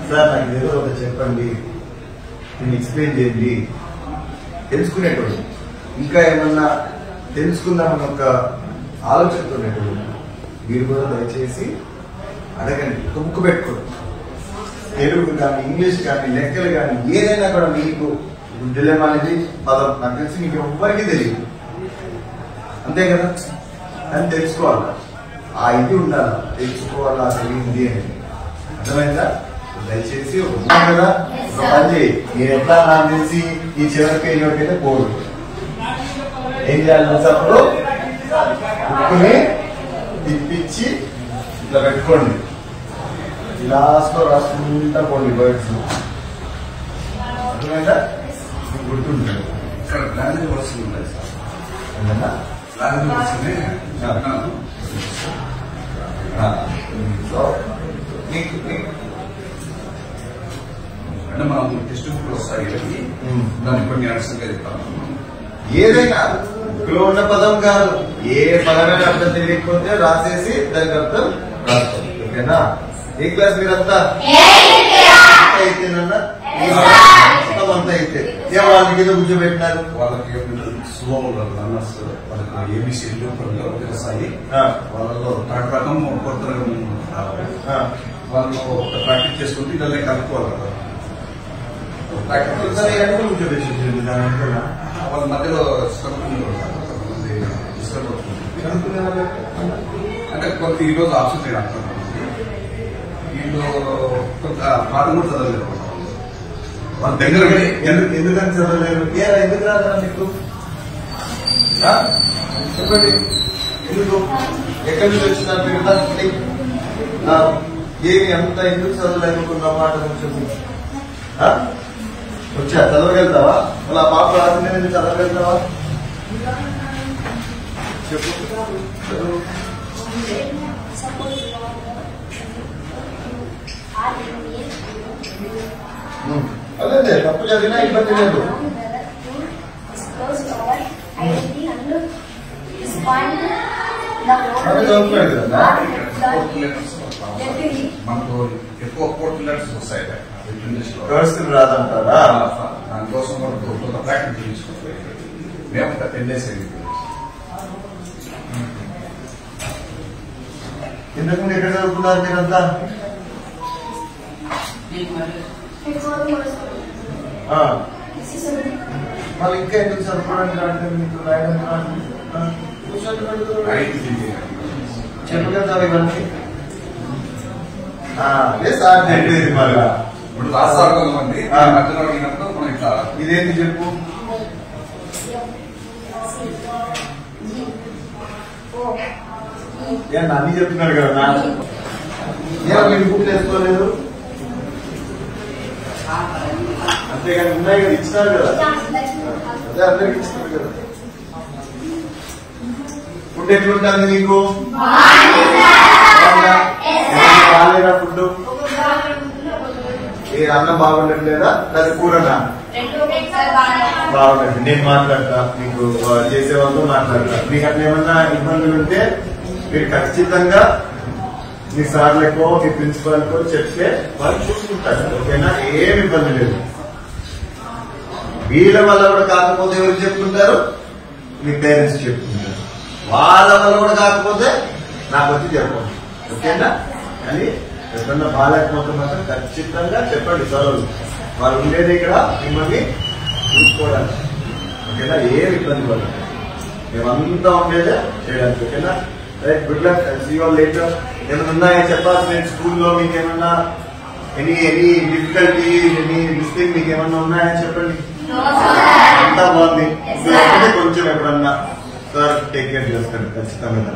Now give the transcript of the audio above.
Sir నాకు ఏదో ఒకటి చెప్పండి, నేను ఎక్స్ప్లెయిన్ చేయండి తెలుసుకునేటోడు, ఇంకా ఏమన్నా తెలుసుకుందామని ఒక ఆలోచనతో ఉండేటోడు. మీరు కూడా దయచేసి అడగండి, ఒక బుక్ పెట్టుకోండి. తెలుగు కానీ ఇంగ్లీష్ కానీ లెక్కలు కానీ ఏదైనా కూడా మీకు డిలెమా అనేది పదం నాకు తెలిసి మీకు ఎవ్వరికీ తెలియదు, అంతే కదా. అని తెలుసుకోవాలా, ఆ ఇది ఉండాలా, తెలుసుకోవాలా తెలియంది అనేది అర్థమైందా. దయచేసి ఉన్నాం కదా, ఒక పని చేయి. మీరు ఎట్లా నాకు తెలిసి ఈ చివరి పేజ్ అయితే పోదు, ఏం చేయాలి అప్పుడు బుక్కుని తిప్పించి ఇట్లా పెట్టుకోండి, లాస్ట్ లో రాసుకుంటా పోండి వర్డ్స్. అర్థమైందా, గుర్తుంటుంది. ఇక్కడ ప్లానింగ్ వస్తుంది సార్, ప్లానింగ్ వస్తుంది. అంటే మనం టెక్స్ట్ బుక్ వస్తాయి, దాన్ని కొన్ని అర్థంగా చెప్తాను. ఏదైనా బుక్లో ఉన్న పదం కాదు, ఏ పదమైన అర్థం తెలియకపోతే రాసేసి దానికి అర్థం రాసుకోండి, ఓకేనా. ఏ క్లాస్ మీరంతా అయితేనన్నా అంతా అయితే ఏ వాళ్ళకి ఏదో కూర్చోబెట్టినారు, వాళ్ళకి సులభంగా రన్నర్స్, వాళ్ళకి ఏబిసిడ్లు వస్తాయి. వాళ్ళలో థర్డ్ రకం కొత్త రకం వాళ్ళు ప్రాక్టీస్ చేసుకుంటే ఇలా కలుపుకోవాలి కదా. వాళ్ళ మధ్యలో అంటే కొంత ఈరోజు ఆప్షన్ నేను అర్థం వీళ్ళు కొంత పాట కూడా చదవలేదు వాళ్ళ దగ్గర. ఎందుకని చదవలేరు, ఎందుకు రాదా మీకు చెప్పండి, ఎందుకు ఎక్కడి నుంచి వచ్చినారు మీరు, ఏమి అంత ఎందుకు చదవలేనుకున్న మాట కొంచెం వచ్చా చదవగలుగుతావా, మళ్ళీ ఆ పాప రాసింది ఎందుకు చదవగలుగుతావా చెప్పు. అదే తప్పు చదివినా ఇబ్బంది లేదు. మనకు ఎక్కువ కోర్టు లెటర్స్ వస్తాయి రాదంటారా, దానికోసం కొంత ప్రాక్టీస్ తీసుకుంటాం. మేము 10 days ఇంతకుముందు ఎక్కడ చదువుకున్నారు మీరంతా, మళ్ళీ ఇంకా ఎందుకు చదువుకోవడానికి అంటే మీకు రాయడం చెప్పగలుగుతా ఇవన్నీ సార్ చెప్పేది. మళ్ళా ఇప్పుడు రాష్ట్రాలు మంది మనం ఇట్లా ఇదేంటి చెప్పు, అన్ని చెప్తున్నారు కదా, మీరు బుక్ వేసుకోలేదు అంతేగాని ఉన్నాయి కదా, ఇచ్చినారు కదా, అదే అందరికి ఇచ్చినారు కదా. ఫుడ్ ఎట్లుంటుంది మీకు, బాగాలేదా ఫుడ్, ఏ అన్నం బాగుండట్లేదా లేదా కూరనా బాగుండదు. నేను మాట్లాడతా, మీకు చేసే వాళ్ళతో మాట్లాడతా. మీకు అట్లా ఏమన్నా ఇబ్బందులు ఉంటే మీరు ఖచ్చితంగా మీ సార్లకో మీ ప్రిన్సిపాల్కో చెప్తే వాళ్ళు చూసుకుంటారు, ఓకేనా. ఏమి ఇబ్బంది లేదు. వీళ్ళ వల్ల కూడా కాకపోతే ఎవరు చెప్పుకుంటారు, మీ పేరెంట్స్ చెప్పుకుంటారు. వాళ్ళ వల్ల కూడా కాకపోతే నాకు వచ్చి చెప్పండి, ఓకేనా. కానీ ఎప్పుడన్నా బాగాలేకపోతే మాత్రం ఖచ్చితంగా చెప్పండి సార్, వాళ్ళు ఉండేది ఇక్కడ మిమ్మల్ని చూసుకోవడానికి, ఓకేనా. ఏమి ఇబ్బంది పడదు, మేమంతా ఉండేదే చేయడానికి, ఓకేనా. Right, good luck, see you all later. ఏమైనా ఉన్నాయా చెప్పాల్సిన స్కూల్లో మీకు ఏమన్నా ఎనీ డిఫికల్టీ, ఎనీ మిస్టేక్ మీకు ఏమన్నా ఉన్నాయా చెప్పండి. అంతా బాగుంది, కొంచెం ఎప్పుడన్నా సార్ టేక్ కేర్ చేస్తాడు ఖచ్చితంగా.